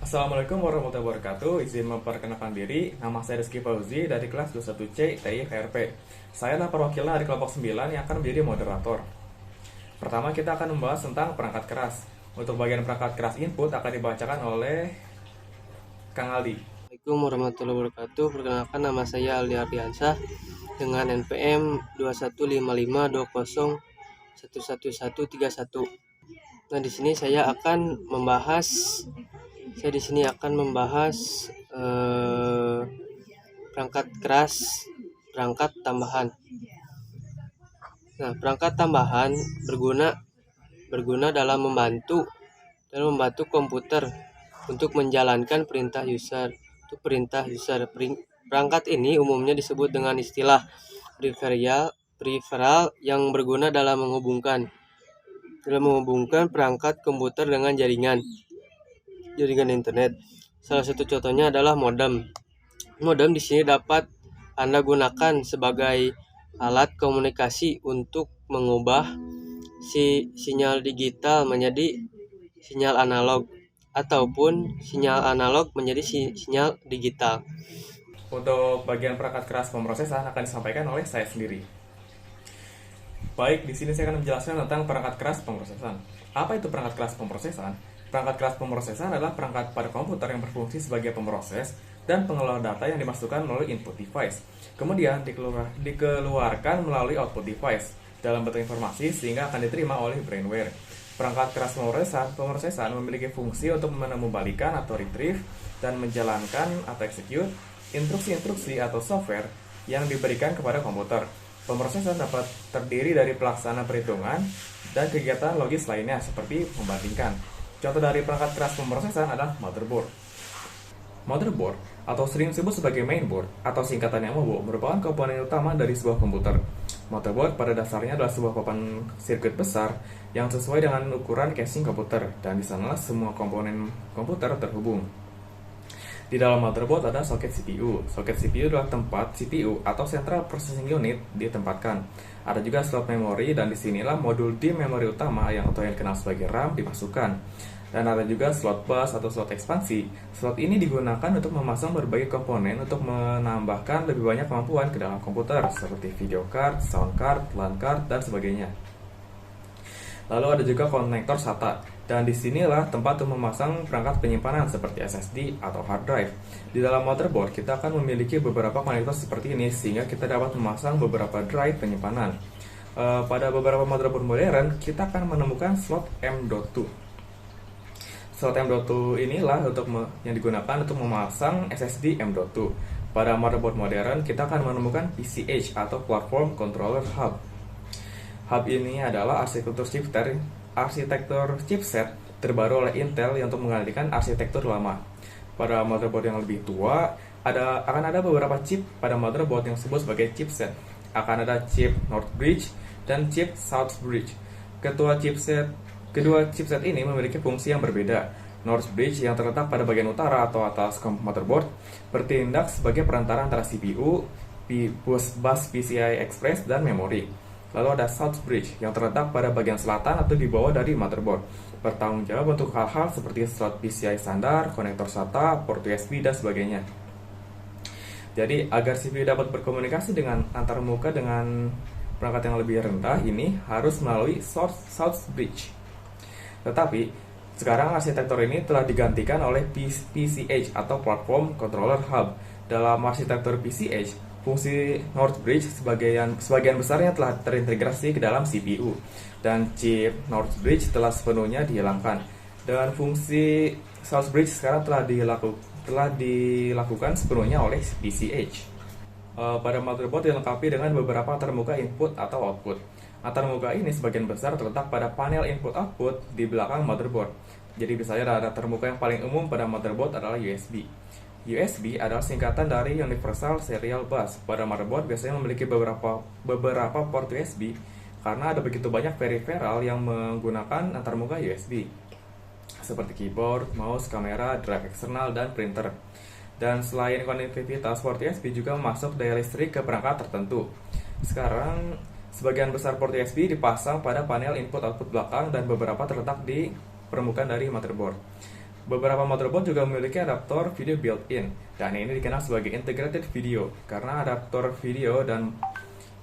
Assalamualaikum warahmatullahi wabarakatuh. Izin memperkenalkan diri, nama saya Rizky Fauzi dari kelas 21C TI HRP. Saya adalah perwakilan dari kelompok 9 yang akan menjadi moderator. Pertama kita akan membahas tentang perangkat keras. Untuk bagian perangkat keras input akan dibacakan oleh Kang Aldi. Assalamualaikum warahmatullahi wabarakatuh. Perkenalkan, nama saya Aldi Ardiansyah dengan NPM 215520111131. Nah, di sini saya akan membahas perangkat keras, perangkat tambahan. Nah, perangkat tambahan berguna dalam membantu komputer untuk menjalankan perintah user. Perangkat ini umumnya disebut dengan istilah peripheral yang berguna dalam menghubungkan perangkat komputer dengan jaringan internet. Salah satu contohnya adalah modem. Modem di sini dapat Anda gunakan sebagai alat komunikasi untuk mengubah sinyal digital menjadi sinyal analog ataupun sinyal analog menjadi sinyal digital. Untuk bagian perangkat keras pemrosesan akan disampaikan oleh saya sendiri. Baik, di sini saya akan menjelaskan tentang perangkat keras pemrosesan. Apa itu perangkat keras pemrosesan? Perangkat keras pemrosesan adalah perangkat pada komputer yang berfungsi sebagai pemroses dan pengelola data yang dimasukkan melalui input device. Kemudian dikeluarkan melalui output device dalam bentuk informasi sehingga akan diterima oleh brainware. Perangkat keras pemrosesan memiliki fungsi untuk mengembalikan atau retrieve dan menjalankan atau execute instruksi-instruksi atau software yang diberikan kepada komputer. Pemrosesan dapat terdiri dari pelaksana perhitungan dan kegiatan logis lainnya seperti membandingkan. Contoh dari perangkat keras pemrosesan adalah motherboard. Motherboard atau sering disebut sebagai mainboard atau singkatannya MOBO merupakan komponen utama dari sebuah komputer. Motherboard pada dasarnya adalah sebuah papan sirkuit besar yang sesuai dengan ukuran casing komputer dan di sanalah semua komponen komputer terhubung. Di dalam motherboard ada soket CPU. Soket CPU adalah tempat CPU atau Central Processing Unit ditempatkan. Ada juga slot memori dan disinilah modul di memori utama yang dikenal sebagai RAM dimasukkan. Dan ada juga slot bus atau slot ekspansi. Slot ini digunakan untuk memasang berbagai komponen untuk menambahkan lebih banyak kemampuan ke dalam komputer seperti video card, sound card, LAN card, dan sebagainya. Lalu ada juga konektor SATA, dan disinilah tempat untuk memasang perangkat penyimpanan seperti SSD atau hard drive. Di dalam motherboard kita akan memiliki beberapa konektor seperti ini sehingga kita dapat memasang beberapa drive penyimpanan. Pada beberapa motherboard modern kita akan menemukan slot M.2. Slot M.2 inilah yang digunakan untuk memasang SSD M.2. Pada motherboard modern kita akan menemukan PCH atau Platform Controller Hub. Hub ini adalah arsitektur chipset terbaru oleh Intel yang untuk menggantikan arsitektur lama. Pada motherboard yang lebih tua, akan ada beberapa chip pada motherboard yang disebut sebagai chipset. Akan ada chip North Bridge dan chip South Bridge. Kedua chipset ini memiliki fungsi yang berbeda. North Bridge yang terletak pada bagian utara atau atas motherboard bertindak sebagai perantara antara CPU, bus PCI Express, dan memori. Lalu ada South Bridge yang terletak pada bagian selatan atau di bawah dari motherboard. Bertanggung jawab untuk hal-hal seperti slot PCI standar, konektor SATA, port USB, dan sebagainya. Jadi agar CPU dapat berkomunikasi dengan antarmuka dengan perangkat yang lebih rendah ini harus melalui South Bridge. Tetapi sekarang arsitektur ini telah digantikan oleh PCH atau Platform Controller Hub. Dalam arsitektur PCH, fungsi North Bridge sebagian besarnya telah terintegrasi ke dalam CPU dan chip North Bridge telah sepenuhnya dihilangkan. Dan fungsi South Bridge sekarang telah dilakukan sepenuhnya oleh PCH. Pada motherboard dilengkapi dengan beberapa antarmuka input atau output. Antarmuka ini sebagian besar terletak pada panel input-output di belakang motherboard. Jadi misalnya ada antarmuka yang paling umum pada motherboard adalah USB. USB adalah singkatan dari Universal Serial Bus. Pada motherboard biasanya memiliki beberapa port USB karena ada begitu banyak peripheral yang menggunakan antarmuka USB seperti keyboard, mouse, kamera, drive eksternal, dan printer. Dan selain konektivitas, port USB juga masuk daya listrik ke perangkat tertentu. Sekarang sebagian besar port USB dipasang pada panel input-output belakang dan beberapa terletak di permukaan dari motherboard. Beberapa motherboard juga memiliki adaptor video built-in, dan ini dikenal sebagai integrated video karena adaptor video dan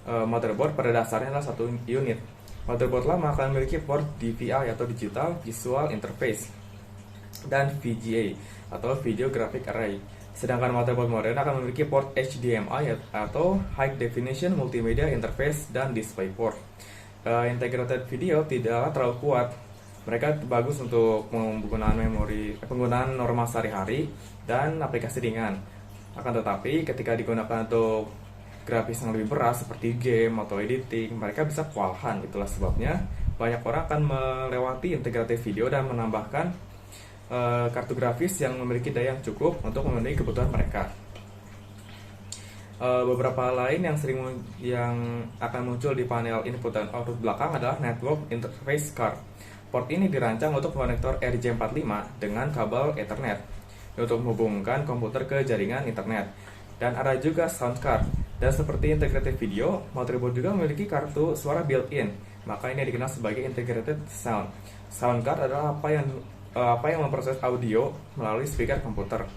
motherboard pada dasarnya adalah satu unit. Motherboard lama akan memiliki port DVI atau Digital Visual Interface dan VGA atau Video Graphic Array. Sedangkan motherboard modern akan memiliki port HDMI atau High Definition Multimedia Interface dan DisplayPort. Integrated video tidaklah terlalu kuat. Mereka bagus untuk penggunaan normal sehari-hari dan aplikasi ringan. Akan tetapi ketika digunakan untuk grafis yang lebih berat seperti game atau editing, mereka bisa kewalahan. Itulah sebabnya banyak orang akan melewati integrated video dan menambahkan kartu grafis yang memiliki daya yang cukup untuk memenuhi kebutuhan mereka. Beberapa lain yang akan muncul di panel input dan output belakang adalah Network Interface Card. Port ini dirancang untuk konektor RJ45 dengan kabel Ethernet untuk menghubungkan komputer ke jaringan internet. Dan ada juga sound card. Dan seperti integrated video, motherboard juga memiliki kartu suara built-in. Maka ini dikenal sebagai integrated sound. Sound card adalah apa yang memproses audio melalui speaker komputer.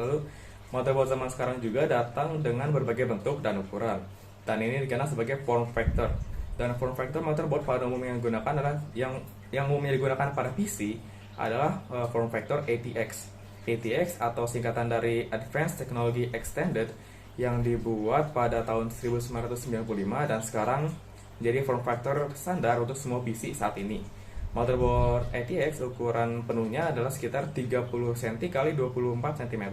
Lalu motherboard zaman sekarang juga datang dengan berbagai bentuk dan ukuran. Dan ini dikenal sebagai form factor. Dan form factor motherboard pada umumnya digunakan adalah yang umumnya digunakan pada PC adalah form factor ATX. ATX atau singkatan dari Advanced Technology Extended yang dibuat pada tahun 1995 dan sekarang menjadi form factor standar untuk semua PC saat ini. Motherboard ATX ukuran penuhnya adalah sekitar 30 cm x 24 cm.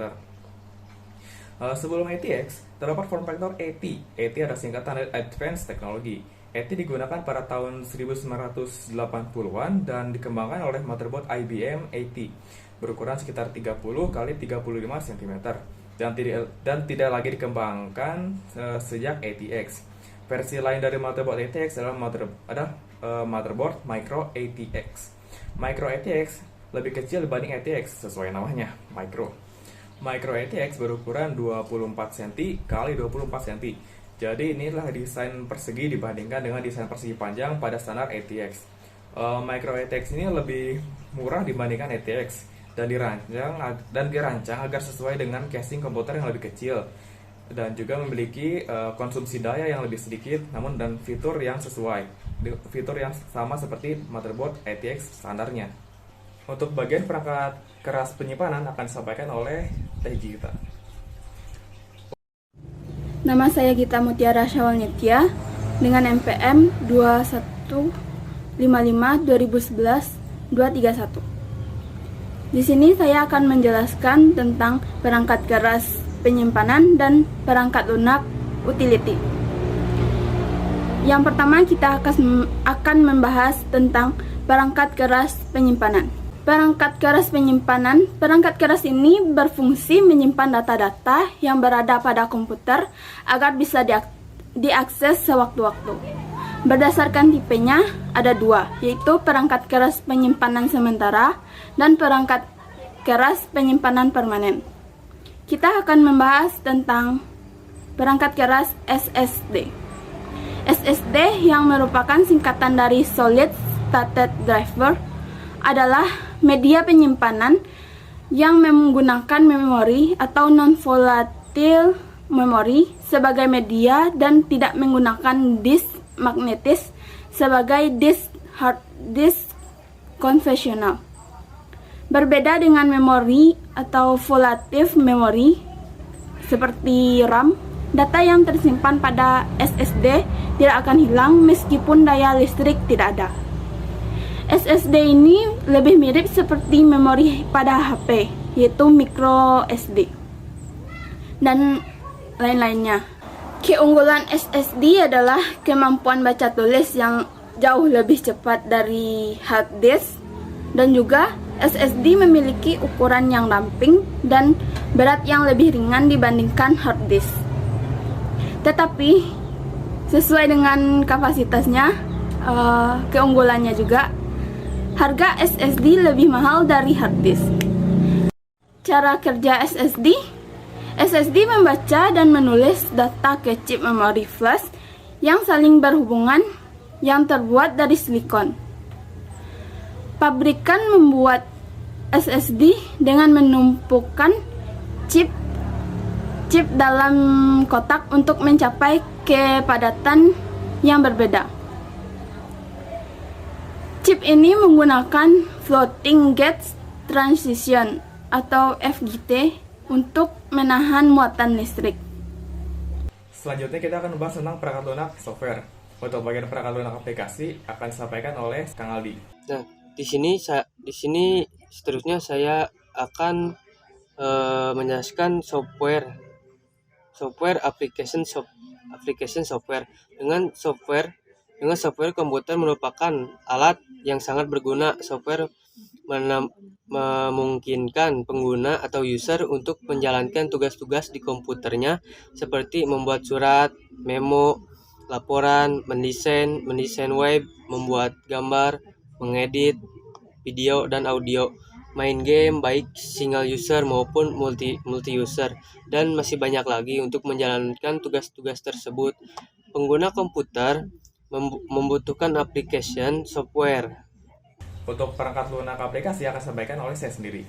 Sebelum ATX, terdapat form factor AT. AT adalah singkatan dari Advanced Technology. AT digunakan pada tahun 1980-an dan dikembangkan oleh motherboard IBM AT berukuran sekitar 30 x 35 cm dan tidak lagi dikembangkan sejak ATX. Versi lain dari motherboard ATX adalah motherboard Micro ATX. Micro ATX lebih kecil dibanding ATX sesuai namanya, Micro. Micro ATX berukuran 24 cm x 24 cm. Jadi inilah desain persegi dibandingkan dengan desain persegi panjang pada standar ATX. Micro ATX ini lebih murah dibandingkan ATX dan dirancang agar sesuai dengan casing komputer yang lebih kecil dan juga memiliki konsumsi daya yang lebih sedikit, namun dan fitur yang sama seperti motherboard ATX standarnya. Untuk bagian perangkat keras penyimpanan akan disampaikan oleh Teh Gita. Nama saya Gita Mutiara Syawalnitya dengan NPM 2155-2011-231. Di sini saya akan menjelaskan tentang perangkat keras penyimpanan dan perangkat lunak utility. Yang pertama kita akan membahas tentang perangkat keras penyimpanan. Perangkat keras ini berfungsi menyimpan data-data yang berada pada komputer agar bisa diakses sewaktu-waktu. Berdasarkan tipenya ada dua, yaitu perangkat keras penyimpanan sementara dan perangkat keras penyimpanan permanen. Kita akan membahas tentang perangkat keras SSD. SSD yang merupakan singkatan dari Solid State Driver adalah media penyimpanan yang menggunakan memori atau non-volatile memory sebagai media dan tidak menggunakan disk magnetis sebagai hard disk konvensional. Berbeda dengan memori atau volatile memory seperti RAM, data yang tersimpan pada SSD tidak akan hilang meskipun daya listrik tidak ada. SSD ini lebih mirip seperti memori pada HP, yaitu micro SD dan lain-lainnya. Keunggulan SSD adalah kemampuan baca tulis yang jauh lebih cepat dari hard disk, dan juga SSD memiliki ukuran yang ramping dan berat yang lebih ringan dibandingkan hard disk. Tetapi sesuai dengan kapasitasnya, keunggulannya juga, harga SSD lebih mahal dari hard disk. Cara kerja SSD membaca dan menulis data ke chip memori flash yang saling berhubungan yang terbuat dari silikon. Pabrikan membuat SSD dengan menumpukan chip dalam kotak untuk mencapai kepadatan yang berbeda. Chip ini menggunakan floating gate transition atau FGT untuk menahan muatan listrik. Selanjutnya kita akan membahas tentang perangkat lunak software. Untuk bagian perangkat lunak aplikasi akan disampaikan oleh Kang Aldi. Nah, di sini seterusnya saya akan menjelaskan software application software. Dengan software komputer merupakan alat yang sangat berguna. Software memungkinkan pengguna atau user untuk menjalankan tugas-tugas di komputernya seperti membuat surat, memo, laporan, mendesain web, membuat gambar, mengedit video dan audio, main game baik single user maupun multi user, dan masih banyak lagi. Untuk menjalankan tugas-tugas tersebut, pengguna komputer membutuhkan application software. Untuk perangkat lunak aplikasi akan disampaikan oleh saya sendiri.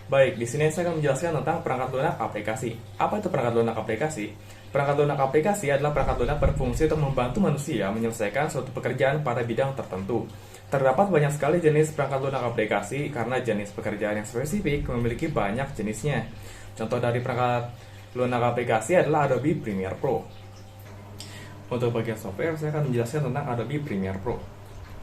Baik, di sini saya akan menjelaskan tentang perangkat lunak aplikasi. Apa itu perangkat lunak aplikasi? Perangkat lunak aplikasi adalah perangkat lunak berfungsi untuk membantu manusia menyelesaikan suatu pekerjaan pada bidang tertentu. Terdapat banyak sekali jenis perangkat lunak aplikasi karena jenis pekerjaan yang spesifik memiliki banyak jenisnya. Contoh dari perangkat lunak aplikasi adalah Adobe Premiere Pro. Untuk bagian software, saya akan menjelaskan tentang Adobe Premiere Pro.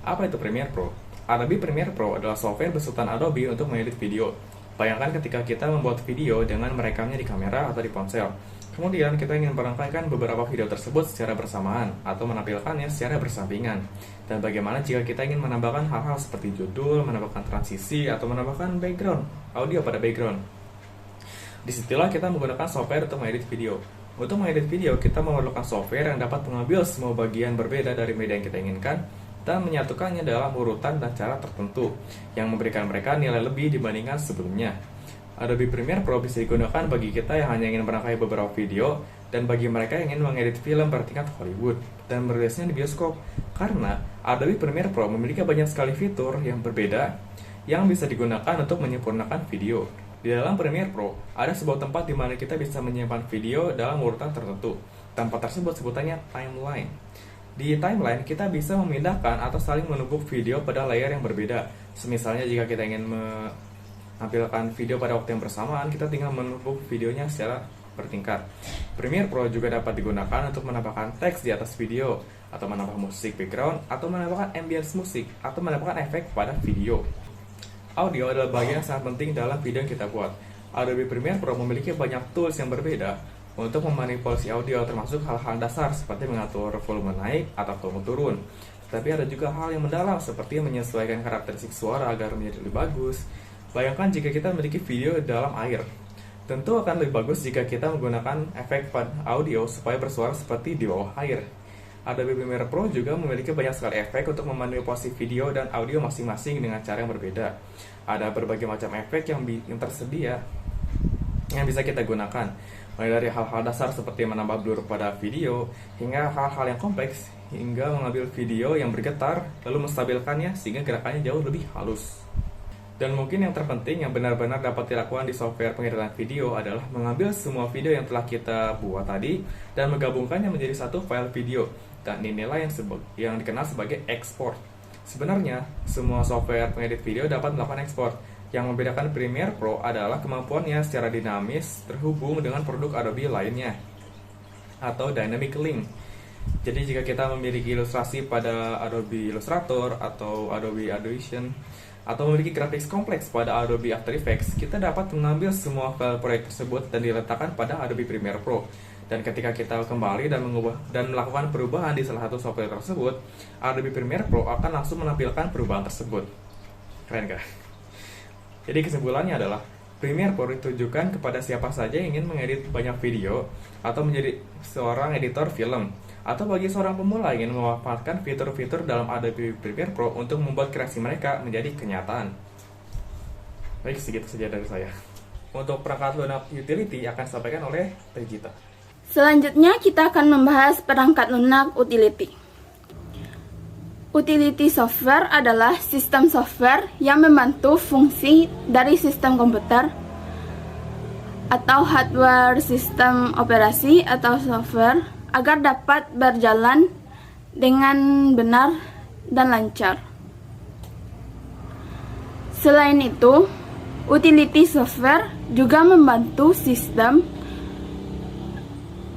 Apa itu Premiere Pro? Adobe Premiere Pro adalah software besutan Adobe untuk mengedit video. Bayangkan ketika kita membuat video dengan merekamnya di kamera atau di ponsel. Kemudian kita ingin merangkaikan beberapa video tersebut secara bersamaan atau menampilkannya secara bersampingan. Dan bagaimana jika kita ingin menambahkan hal-hal seperti judul, menambahkan transisi, atau menambahkan background, audio pada background. Disitulah kita menggunakan software untuk mengedit video. Untuk mengedit video, kita memerlukan software yang dapat mengambil semua bagian berbeda dari media yang kita inginkan dan menyatukannya dalam urutan dan cara tertentu yang memberikan mereka nilai lebih dibandingkan sebelumnya. Adobe Premiere Pro bisa digunakan bagi kita yang hanya ingin merangkai beberapa video dan bagi mereka yang ingin mengedit film bertingkat Hollywood dan merilisnya di bioskop. Karena Adobe Premiere Pro memiliki banyak sekali fitur yang berbeda yang bisa digunakan untuk menyempurnakan video. Di dalam Premiere Pro, ada sebuah tempat di mana kita bisa menyimpan video dalam urutan tertentu. Tempat tersebut sebutannya timeline. Di timeline, kita bisa memindahkan atau saling menumpuk video pada layar yang berbeda. Semisalnya jika kita ingin menampilkan video pada waktu yang bersamaan, kita tinggal menumpuk videonya secara bertingkat. Premiere Pro juga dapat digunakan untuk menambahkan teks di atas video, atau menambah musik background, atau menambahkan ambience musik, atau menambahkan efek pada video. Audio adalah bagian yang sangat penting dalam video yang kita buat. Adobe Premiere Pro memiliki banyak tools yang berbeda untuk memanipulasi audio, termasuk hal-hal dasar seperti mengatur volume naik atau volume turun. Tetapi ada juga hal yang mendalam seperti menyesuaikan karakteristik suara agar menjadi lebih bagus. Bayangkan jika kita memiliki video dalam air. Tentu akan lebih bagus jika kita menggunakan efek audio supaya bersuara seperti di bawah air. Adobe Premiere Pro juga memiliki banyak sekali efek untuk memanipulasi video dan audio masing-masing dengan cara yang berbeda. Ada berbagai macam efek yang tersedia yang bisa kita gunakan, mulai dari hal-hal dasar seperti menambah blur pada video, hingga hal-hal yang kompleks, hingga mengambil video yang bergetar, lalu menstabilkannya sehingga gerakannya jauh lebih halus. Dan mungkin yang terpenting yang benar-benar dapat dilakukan di software pengeditan video adalah mengambil semua video yang telah kita buat tadi dan menggabungkannya menjadi satu file video, dan inilah yang dikenal sebagai export. Sebenarnya, semua software pengedit video dapat melakukan ekspor. Yang membedakan Premiere Pro adalah kemampuannya secara dinamis terhubung dengan produk Adobe lainnya, atau Dynamic Link. Jadi jika kita memiliki ilustrasi pada Adobe Illustrator atau Adobe Audition, atau memiliki grafis kompleks pada Adobe After Effects, kita dapat mengambil semua file proyek tersebut dan diletakkan pada Adobe Premiere Pro. Dan ketika kita kembali dan melakukan perubahan di salah satu software tersebut, Adobe Premiere Pro akan langsung menampilkan perubahan tersebut. Keren gak? Jadi kesimpulannya adalah Premiere Pro ditujukan kepada siapa saja yang ingin mengedit banyak video atau menjadi seorang editor film, atau bagi seorang pemula yang ingin memanfaatkan fitur-fitur dalam Adobe Premiere Pro untuk membuat kreasi mereka menjadi kenyataan. Baik, segitu saja dari saya. Untuk perangkat lunak utility akan disampaikan oleh Tegita. Selanjutnya kita akan membahas perangkat lunak utility. Utility software adalah sistem software yang membantu fungsi dari sistem komputer atau hardware sistem operasi atau software agar dapat berjalan dengan benar dan lancar. Selain itu, utility software juga membantu sistem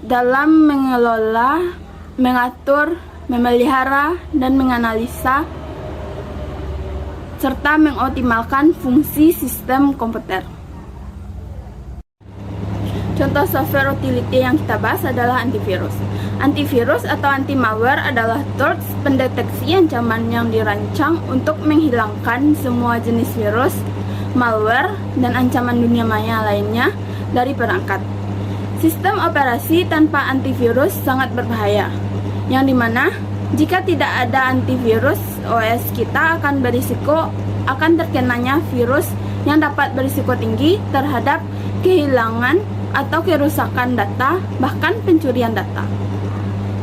dalam mengelola, mengatur, memelihara, dan menganalisa serta mengoptimalkan fungsi sistem komputer. Contoh software utility yang kita bahas adalah antivirus. Antivirus atau anti-malware adalah tools pendeteksi ancaman yang dirancang untuk menghilangkan semua jenis virus, malware, dan ancaman dunia maya lainnya dari perangkat. Sistem operasi tanpa antivirus sangat berbahaya, yang dimana jika tidak ada antivirus, OS kita akan berisiko akan terkenanya virus yang dapat berisiko tinggi terhadap kehilangan atau kerusakan data, bahkan pencurian data.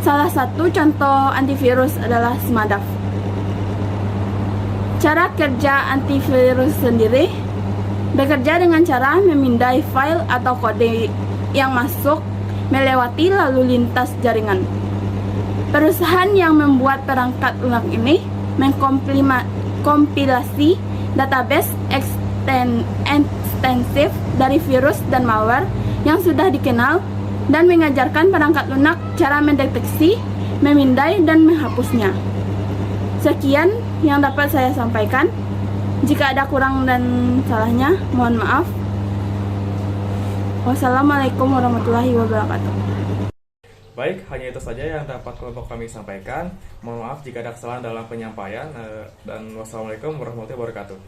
Salah satu contoh antivirus adalah Smadaf. Cara kerja antivirus sendiri bekerja dengan cara memindai file atau kode yang masuk melewati lalu lintas jaringan. Perusahaan yang membuat perangkat lunak ini mengkompilasi database ekstensif dari virus dan malware yang sudah dikenal dan mengajarkan perangkat lunak cara mendeteksi, memindai, dan menghapusnya. Sekian yang dapat saya sampaikan. Jika ada kurang dan salahnya, mohon maaf. Wassalamualaikum warahmatullahi wabarakatuh. Baik, hanya itu saja yang dapat kelompok kami sampaikan. Mohon maaf jika ada kesalahan dalam penyampaian, dan wassalamualaikum warahmatullahi wabarakatuh.